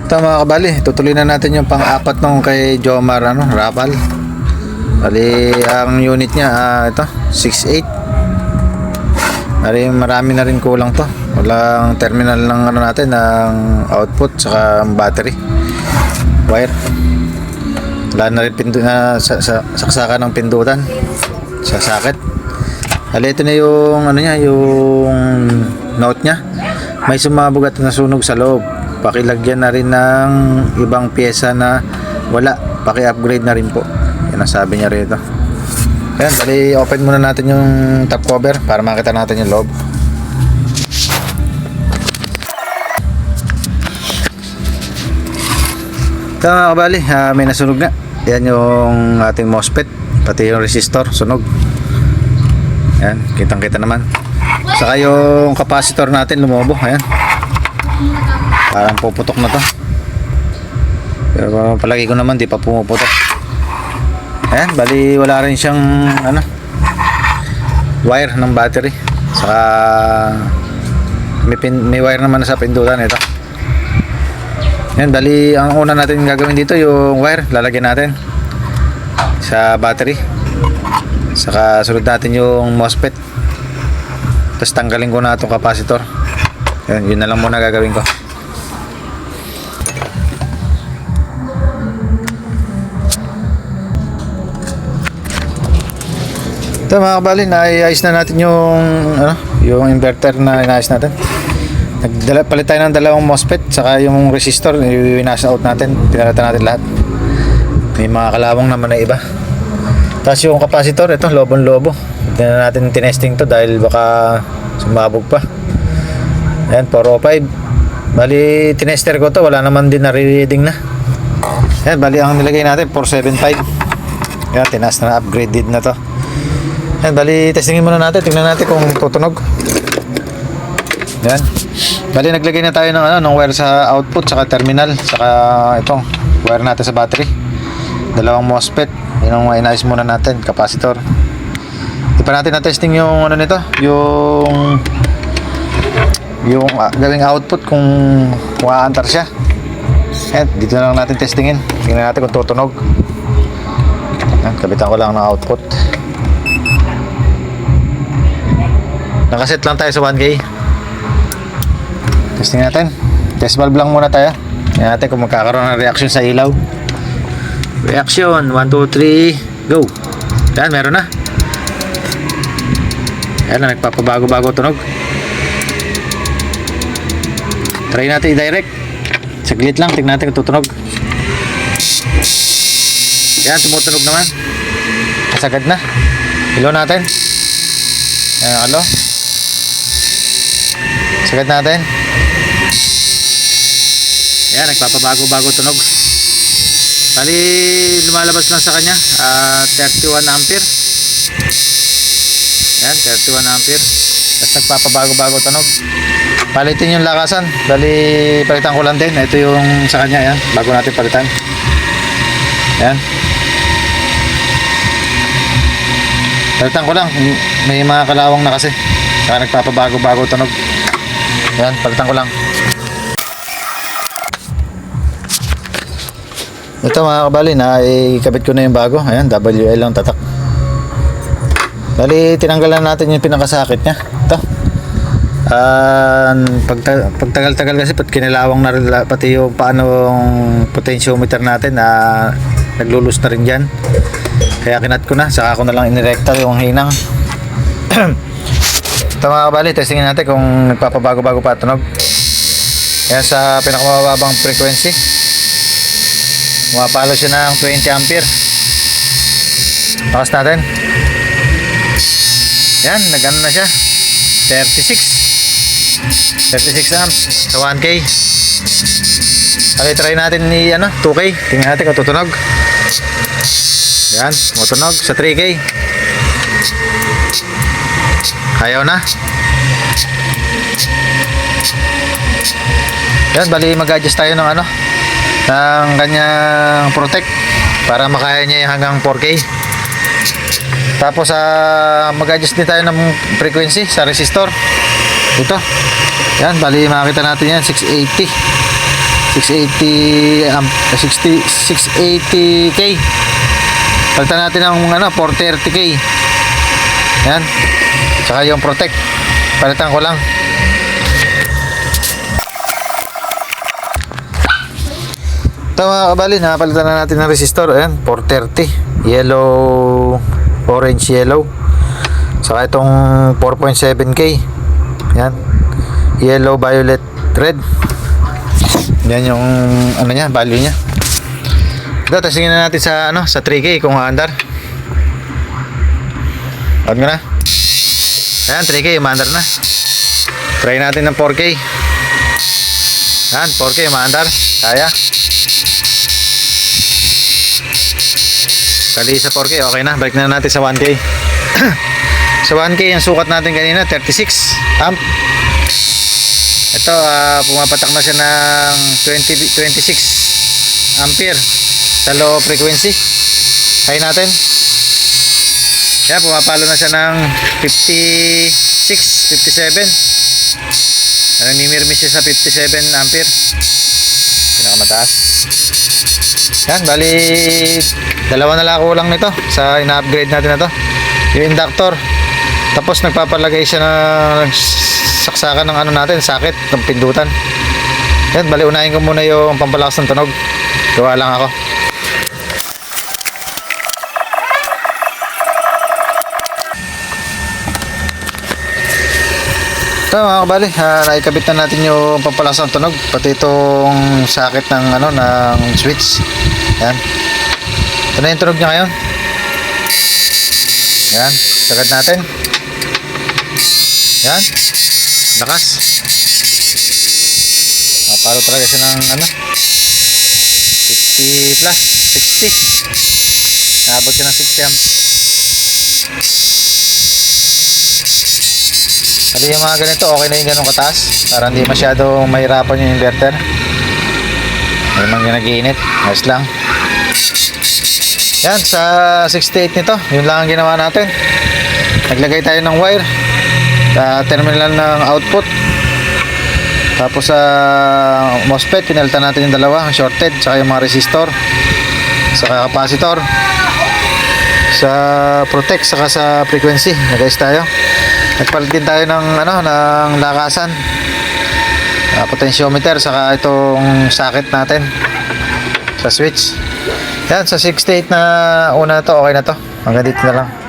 Ito mga kabali, tutuloy na natin yung pang-apat nung kay Jomar Rabal. Bali, ang unit niya ito, 6.8. Bali, marami na rin kulang to. Walang terminal ng natin, ng output saka battery wire. Wala na rin saksakan ng pindutan sa socket. Bali, ito na yung yung note niya. May sumabog at nasunog sa loob. Pakilagyan na rin ng ibang pyesa na wala. Paki-upgrade na rin po. Yan ang sabi niya rito. Ayan, bali open muna natin yung top cover para makita natin yung loob. Ito mga kabali, may nasunog na. Yan yung ating MOSFET, pati yung resistor, sunog. Ayan, kitang kita naman. Saka yung capacitor natin lumobo. Ayan, parang puputok na to. Pero palagi ko naman di pa pumuputok. Ayan, bali wala rin siyang wire ng battery. Saka may wire naman sa pindutan ito. Ayan, bali ang una natin gagawin dito yung wire, lalagyan natin sa battery. Saka sunod natin yung MOSFET. Tapos tanggalin ko na itong capacitor. Ayan, yun na lang muna gagawin ko. Ito mga kabali, naayos na natin yung inverter na inaayos natin. Palit tayo ng dalawang MOSFET saka yung resistor, i-wash out natin, pinalitan natin lahat. May mga kalawang naman na iba. Tapos yung capacitor, ito lobong-lobo. Hindi na natin tinesting to dahil baka sumabog pa. Ayan, 405. Bali tinester ko to, wala naman din na reading na. Ayan, bali ang nilagay natin 475. Ayan, tinas na, upgraded na to. Ayan, bali testingin muna natin, tingnan natin kung tutunog. Ayan, bali naglagay na tayo ng wire sa output saka terminal, saka itong wire natin sa battery. Dalawang MOSFET, yun ang inayos muna natin, capacitor. Di pa natin na-testing yung nito, yung gawing output kung aantar siya. Ayan, dito na lang natin testingin, tingnan natin kung tutunog. Ayan, kabitan ko lang ng output. Nakaset lang tayo sa 1K. Testing natin. Test valve lang muna tayo. Tingnan natin kung magkakaroon ng reaction sa ilaw. Reaction, 1, 2, 3, go. Yan, meron na. Yan na, nagpapabago-bago tunog. Try natin i-direct. Saglit lang, tingnan natin kung tutunog. Yan, tumutunog naman. Kasagad na. Ilaw natin. Yan, alo. Sagad natin. Yan, nagpapabago-bago tunog. Bali, lumalabas lang sa kanya 31 ampere. Yan, 31 ampere. Tapos nagpapabago-bago tunog. Palitin yung lakasan. Bali, palitan ko lang din. Ito yung sa kanya, yan. Bago natin palitan. Yan. Palitan ko lang. May mga kalawang na kasi. Saka nagpapabago-bago tunog. Yan, palitan ko lang. Ito mga kabali, ikabit ko na yung bago. Ayan, WL lang tatak. Bali, tinanggalan natin yung pinakasakit niya. Ito. Pagtagal-tagal kasi kinilawang na rin pati yung paanong potentiometer natin na naglulus na rin dyan. Kaya kinat ko na, saka ko na lang inirekta yung hinang. Ito mga kabali, testingin natin kung nagpapabago-bago pa tunog. Kaya sa pinakamababang frequency, mapalo siya ng 20 ampere. Takas natin. Yan, nagano na siya, 36 amps sa 1K. Okay, try natin ni 2K. Tingnan natin kung tutunog. Yan, tutunog sa 3K. Ayaw na. Yan, bali mag-adjust tayo ng ng kanyang protect para makaya niya hanggang 4K. Tapos mag-adjust din tayo ng frequency sa resistor. Ito. Yan, bali makita natin yan 680. 680 680k. Palitan natin ng 430k. Yan. Saka yung protect. Palitan ko lang. Ito mga kabali, napalitan na natin ng resistor. Ayan, 430. Yellow, orange yellow. Saka itong 4.7k. Yan. Yellow, violet, red. Yan yung niya, value niya. Ito, testingin na natin sa sa 3K kung maandar. On ko na. Ayan, 3K maandar na. Try natin ng 4K. Ayan, 4K maandar. Kaya. Kali sa 4K, okay na. Balik na natin sa 1K. Sa 1K, yung sukat natin kanina, 36 amp. Ito, pumapatak na siya ng 26 ampere sa low frequency. Kaya natin. Yan, pumapalo na siya ng 56, 57. Namimirmis siya sa 57 ampere. Pinakamataas. Yan, bali dalawa na lang kulang nito sa ina-upgrade natin na to. Yung inductor. Tapos nagpapalagay siya ng saksakan ng natin, sakit ng pindutan. Yan, bali unahin ko muna yung pampalakas ng tunog. Gawa lang ako. Ito mga kabali, naikabit na natin yung pampalakas ng tunog, pati itong sakit ng ng switch. Yan. Ito na yung tunog niya ngayon. Yan, sagad natin. Yan. Lakas. Mapalo talaga siya ng 50 plus, 60. Naabot siya ng 60 amp. Hali yung mga ganito, okay na yung ganong kataas para hindi masyadong mahirapan yung inverter. May mga nag-iinit. Ayos lang. Yan, sa 68 nito, yun lang ang ginawa natin. Naglagay tayo ng wire sa terminal ng output. Tapos sa MOSFET, pinalitan natin yung dalawa, shorted, saka yung mga resistor, saka capacitor. Sa protect, saka sa frequency, nag-ayos tayo. Nagpalit din tayo ng ng lakasan, potentiometer, saka itong socket natin sa switch. Yan, sa 68 na una to, okay na to. Hanggang dito na lang.